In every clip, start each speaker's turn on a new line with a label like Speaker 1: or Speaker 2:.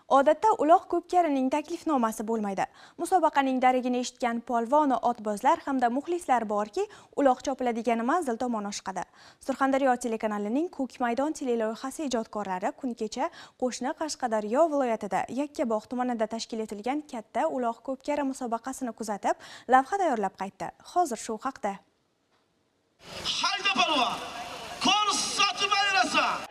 Speaker 1: Odatda uloq ko'pkarining taklifnomasi bo'lmaydi. Musobaqaning darigini eshitgan polvon va otbozlar hamda muxlislar borki, uloq chopiladigan manzil tomon oshiqadi. Surxondaryo telekanalining Ko'k maydon teleloyihasi ijodkorlari kun kecha qo'shni Qashqadaryo viloyatida Yakkabog' tumanida tashkil etilgan katta uloq ko'pkari musobaqasini kuzatib, lavha tayyorlab qaytdi. Hozir shu haqda.
Speaker 2: Hayda polvon! Ko'rsatib berasan!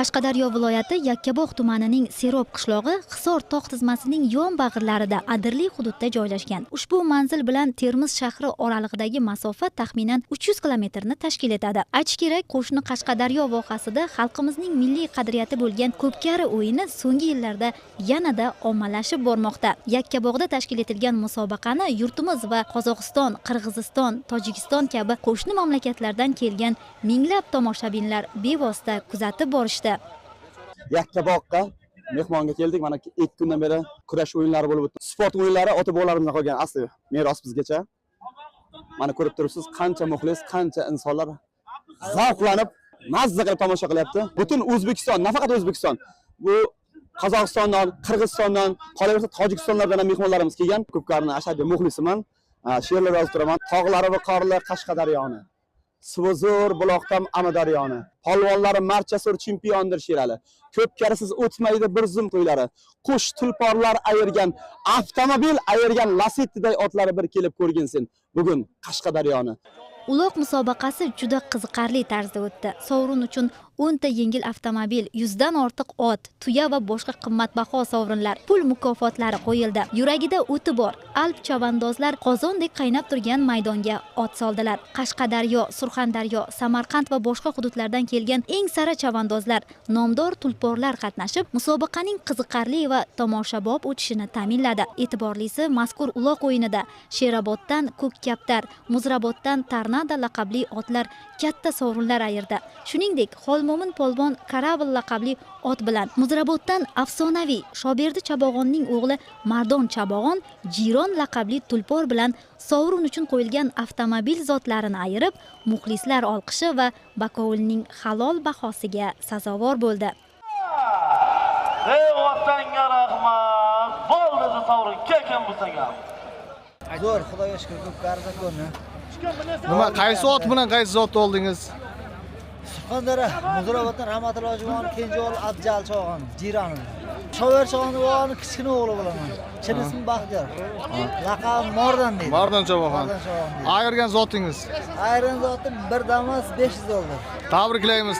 Speaker 3: Qashqadaryo viloyati Yakkabog' tumanining Serob qishlog'i Hisor tog' tizmasining yon bag'rlarida adirli hududda joylashgan. Ushbu manzil bilan Termiz shahri oralig'idagi masofa taxminan 300 kilometrni tashkil etadi. Aytish kerak, qo'shni Qashqadaryo vohasida xalqimizning milliy qadriyati bo'lgan ko'pkari o'yini so'nggi yillarda yanada ommalashib bormoqda. Yakkabog'da tashkil etilgan musobaqani yurtimiz va Qozog'iston, Qirg'iziston, Tojikiston kabi qo'shni mamlakatlardan kelgan minglab tomoshabinlar bevosita kuzatib borishdi.
Speaker 4: Yakkabog'ga mehmonga keldik. Mana 2 kundan beri kurash o'yinlari bo'lib o'tdi. Sport o'yinlari ota-bobolarimizdan qolgan asli meros bizgacha. Mana ko'rib turibsiz, qancha muxlis, qancha insonlar zavqlanib, mazza qilib tomosha qilyapti. Butun O'zbekiston, nafaqat O'zbekiston, bu Qozog'istondan, Qirg'izistondan, qolaversa Tojikistonlardan ham mehmonlarimiz kelgan. Ko'pkarni ashaddiy muxlisiman. She'rlar yozib turaman. Tog'lari va qorli Qashqadaryoni, suvi zo'r buloqdan Amudaryoni, polvonlari marchasur chempiondir she'rali. Ko'pkarisiz o'tmaydi bir zum to'ylari. Qush tulporlar ayirgan, avtomobil ayirgan Lacettiday otlari bir kelib ko'rginsin bugun Qashqadaryoni.
Speaker 3: Uloq musobaqasi juda qiziqarli tarzda o'tdi. Sovrin uchun 10 ta yengil avtomobil, 100 dan ortiq ot, tuya va boshqa qimmatbaho sovrinlar, pul mukofotlari qo'yildi. Yuragida o'ti bor Alp chavandozlar qozondek qaynab turgan maydonga ot soldilar. Qashqadaryo, Surxondaryo, Samarqand va boshqa hududlardan kelgan eng sara chavandozlar, nomdor tulporlar qatnashib, musobaqaning qiziqarli va tomoshabob o'tishini ta'minladi. E'tiborlisi, mazkur uloq o'yinida Sheroboddan Ko'kkaptar, Muzraboddan Tornado laqabli otlar katta sovrinlar ayirdi. Shuningdek, Xolmomin polvon Karavl laqabli ot bilan Muzraboddan afsonaviy Shoberdi Chabog'onning o'g'li Mardon Chabog'on Jiron laqabli tulpor bilan sovrin uchun qo'yilgan avtomobil zotlarini ayirib, muxlislar olqishi va bakovulning halol bahosiga sazovor bo'ldi.
Speaker 2: Ey vatanga rahmat! Bo'ldi sovrin, kekin bu sagan.
Speaker 5: Zo'r, Xudoga shukr, ko'pkarida ko'rni.
Speaker 6: Nima, qaysi ot bilan qaysi zot oldingiz?
Speaker 5: Surxondaryo, Muzraboddan Rahmatulloh juvon, kenja o'g'li Abjal Chog'on, Jiron. Shover Chog'onning kichkina o'g'li bo'laman. Chin ismi Baxtiyor. Laqab Mardon deydi.
Speaker 6: Mardon Chavog'on. Ayirgan zotingiz?
Speaker 5: Ayirgan zotim bir damas 500 dollar.
Speaker 6: Tabriklaymiz.